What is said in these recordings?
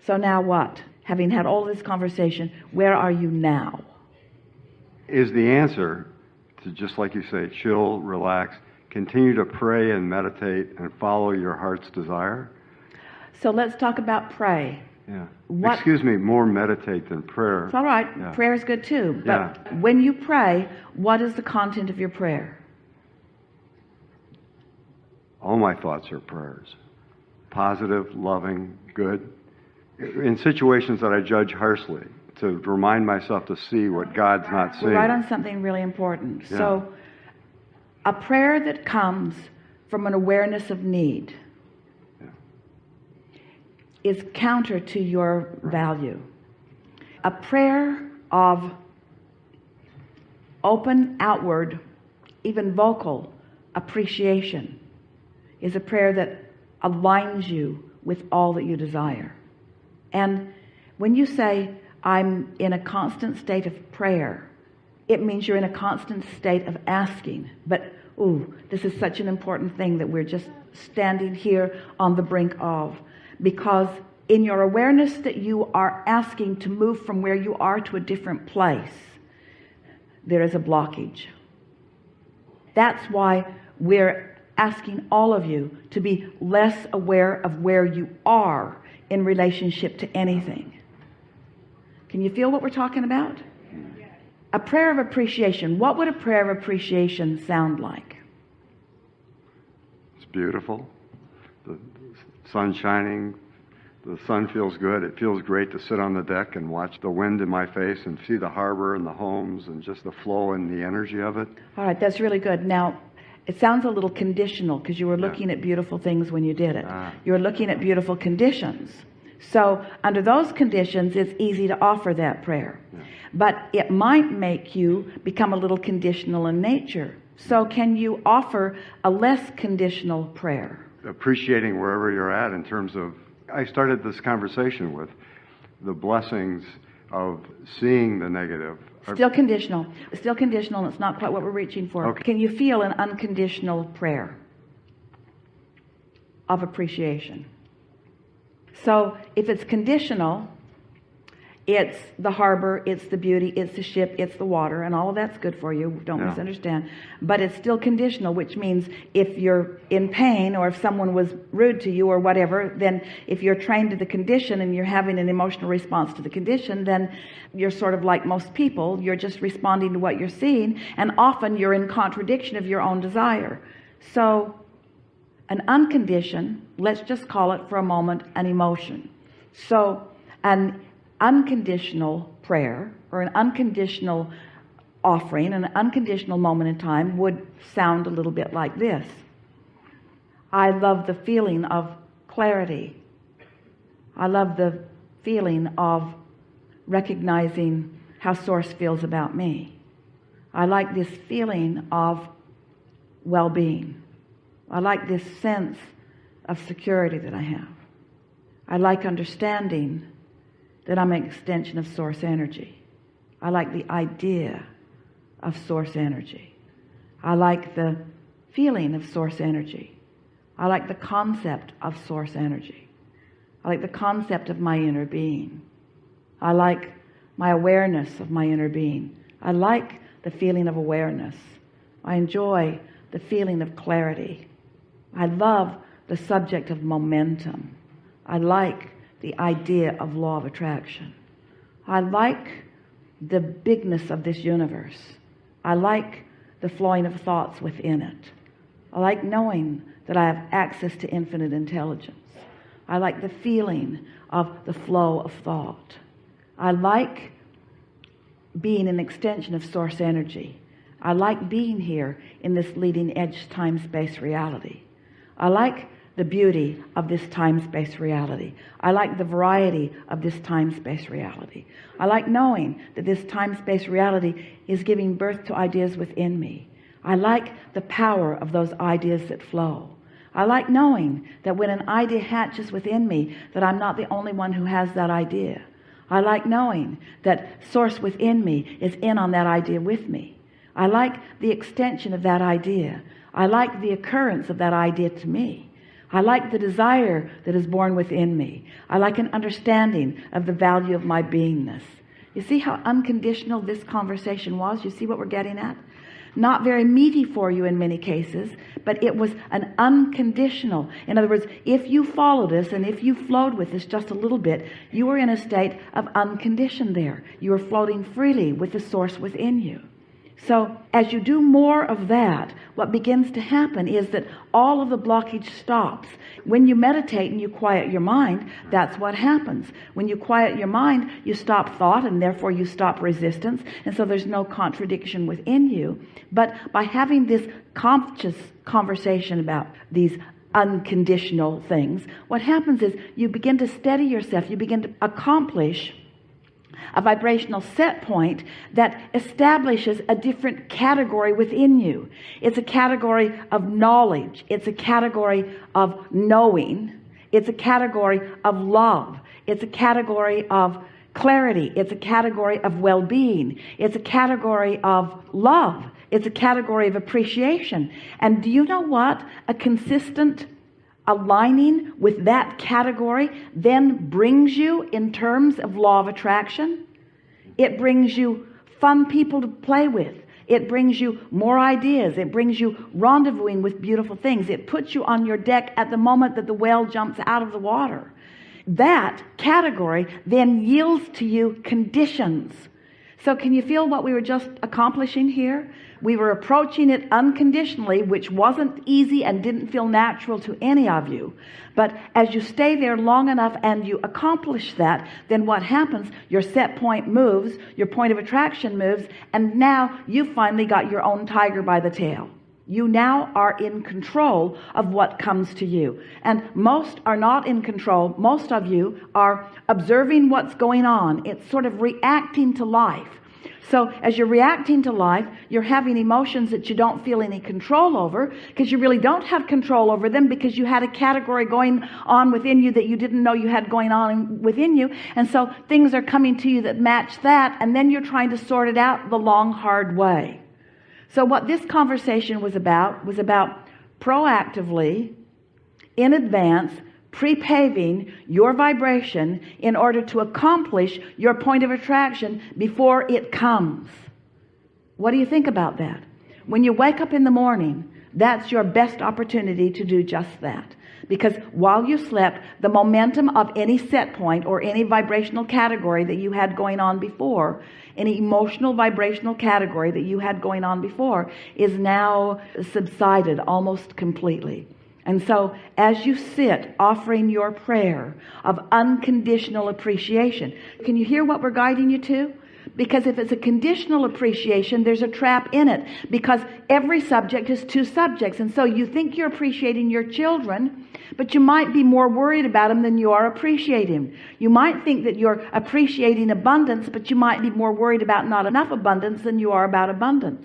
So now what? Having had all this conversation, where are you now? Is the answer to, just like you say, chill, relax, continue to pray and meditate and follow your heart's desire? So let's talk about pray. Yeah. Excuse me, more meditate than prayer. It's all right. Yeah. Prayer is good too. But Yeah. when you pray, what is the content of your prayer? All my thoughts are prayers. Positive, loving, good. In situations that I judge harshly, to remind myself to see what God's not seeing. We're right on something really important. Yeah. So a prayer that comes from an awareness of need is counter to your value. A prayer of open, outward, even vocal appreciation is a prayer that aligns you with all that you desire. And when you say, I'm in a constant state of prayer, it means you're in a constant state of asking. But, this is such an important thing that we're just standing here on the brink of. Because in your awareness that you are asking to move from where you are to a different place, there is a blockage. That's why we're asking all of you to be less aware of where you are in relationship to anything. Can you feel what we're talking about? A prayer of appreciation. What would a prayer of appreciation sound like? It's beautiful. The sun shining. The sun feels good. It feels great to sit on the deck and watch the wind in my face and see the harbor and the homes and just the flow and the energy of it. All right, that's really good. Now, it sounds a little conditional because you were looking at beautiful things when you did it. You were looking at beautiful conditions. So under those conditions, it's easy to offer that prayer. But it might make you become a little conditional in nature. So can you offer a less conditional prayer? Appreciating wherever you're at in terms of, I started this conversation with the blessings of seeing the negative. Still conditional. Still conditional, and it's not quite what we're reaching for. Okay. Can you feel an unconditional prayer of appreciation? So if it's conditional, it's the harbor, it's the beauty, it's the ship, it's the water, and all of that's good for you. Don't misunderstand. But it's still conditional, which means if you're in pain or if someone was rude to you or whatever, then if you're trained to the condition and you're having an emotional response to the condition, then you're sort of like most people. You're just responding to what you're seeing, and often you're in contradiction of your own desire. So an unconditioned, let's just call it for a moment, an emotion. So an unconditional prayer or an unconditional offering, an unconditional moment in time would sound a little bit like this. I love the feeling of clarity. I love the feeling of recognizing how Source feels about me. I like this feeling of well-being. I like this sense of security that I have. I like understanding that I'm an extension of Source energy. I like the idea of Source energy. I like the feeling of Source energy. I like the concept of Source energy. I like the concept of my inner being. I like my awareness of my inner being. I like the feeling of awareness. I enjoy the feeling of clarity. I love the subject of momentum. I like the idea of law of attraction. I like the bigness of this universe. I like the flowing of thoughts within it. I like knowing that I have access to infinite intelligence. I like the feeling of the flow of thought. I like being an extension of Source energy. I like being here in this leading edge time-space reality. I like the beauty of this time-space reality. I like the variety of this time-space reality. I like knowing that this time-space reality is giving birth to ideas within me. I like the power of those ideas that flow. I like knowing that when an idea hatches within me, that I'm not the only one who has that idea. I like knowing that Source within me is in on that idea with me. I like the extension of that idea. I like the occurrence of that idea to me. I like the desire that is born within me. I like an understanding of the value of my beingness. You see how unconditional this conversation was? You see what we're getting at? Not very meaty for you in many cases, but it was an unconditional. In other words, if you followed us and if you flowed with us just a little bit, you were in a state of unconditioned there. You were floating freely with the source within you. So as you do more of that, what begins to happen is that all of the blockage stops. When you meditate and you quiet your mind, that's what happens. When you quiet your mind, you stop thought, and therefore you stop resistance, and so there's no contradiction within you. But by having this conscious conversation about these unconditional things, what happens is you begin to steady yourself. You begin to accomplish a vibrational set point that establishes a different category within you. It's a category of knowledge. It's a category of knowing. It's a category of love. It's a category of clarity. It's a category of well-being. It's a category of love. It's a category of appreciation. And do you know what? A consistent aligning with that category then brings you, in terms of law of attraction, it brings you fun people to play with. It brings you more ideas. It brings you rendezvousing with beautiful things. It puts you on your deck at the moment that the whale jumps out of the water. That category then yields to you conditions. So can you feel what we were just accomplishing here? We were approaching it unconditionally, which wasn't easy and didn't feel natural to any of you. But as you stay there long enough and you accomplish that, then what happens? Your set point moves, your point of attraction moves, and now you finally got your own tiger by the tail. You now are in control of what comes to you. And most are not in control. Most of you are observing what's going on. It's sort of reacting to life. So as you're reacting to life, you're having emotions that you don't feel any control over, because you really don't have control over them, because you had a category going on within you that you didn't know you had going on within you. And so things are coming to you that match that, and then you're trying to sort it out the long, hard way. So what this conversation was about proactively, in advance, pre-paving your vibration in order to accomplish your point of attraction before it comes. What do you think about that? When you wake up in the morning, that's your best opportunity to do just that. Because while you slept, the momentum of any set point or any vibrational category that you had going on before, any emotional vibrational category that you had going on before, is now subsided almost completely. And so as you sit offering your prayer of unconditional appreciation, can you hear what we're guiding you to? Because if it's a conditional appreciation, there's a trap in it, because every subject is two subjects. And so you think you're appreciating your children, but you might be more worried about them than you are appreciating. You might think that you're appreciating abundance, but you might be more worried about not enough abundance than you are about abundance.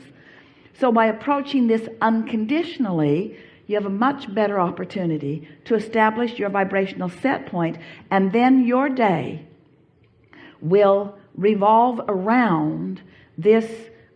So by approaching this unconditionally, you have a much better opportunity to establish your vibrational set point, and then your day will revolve around this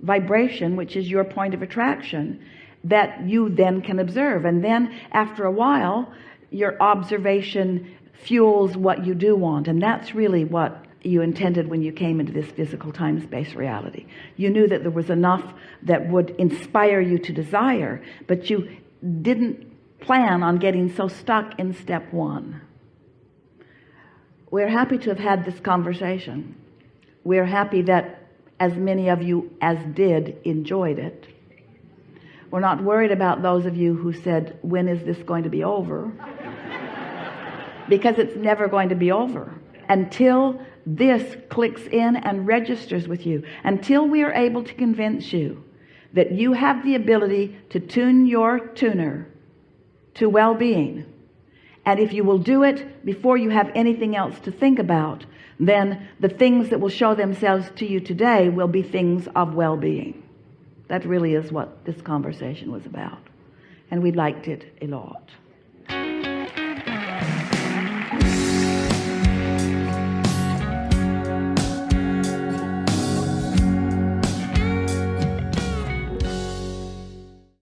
vibration, which is your point of attraction, that you then can observe. And then after a while, your observation fuels what you do want. And that's really what you intended when you came into this physical time-space reality. You knew that there was enough that would inspire you to desire, but you didn't plan on getting so stuck in step one. We're happy to have had this conversation. We're happy that as many of you as did enjoyed it. We're not worried about those of you who said, when is this going to be over? Because it's never going to be over until this clicks in and registers with you, until we are able to convince you that you have the ability to tune your tuner to well-being. And if you will do it before you have anything else to think about, then the things that will show themselves to you today will be things of well-being. That really is what this conversation was about. And we liked it a lot.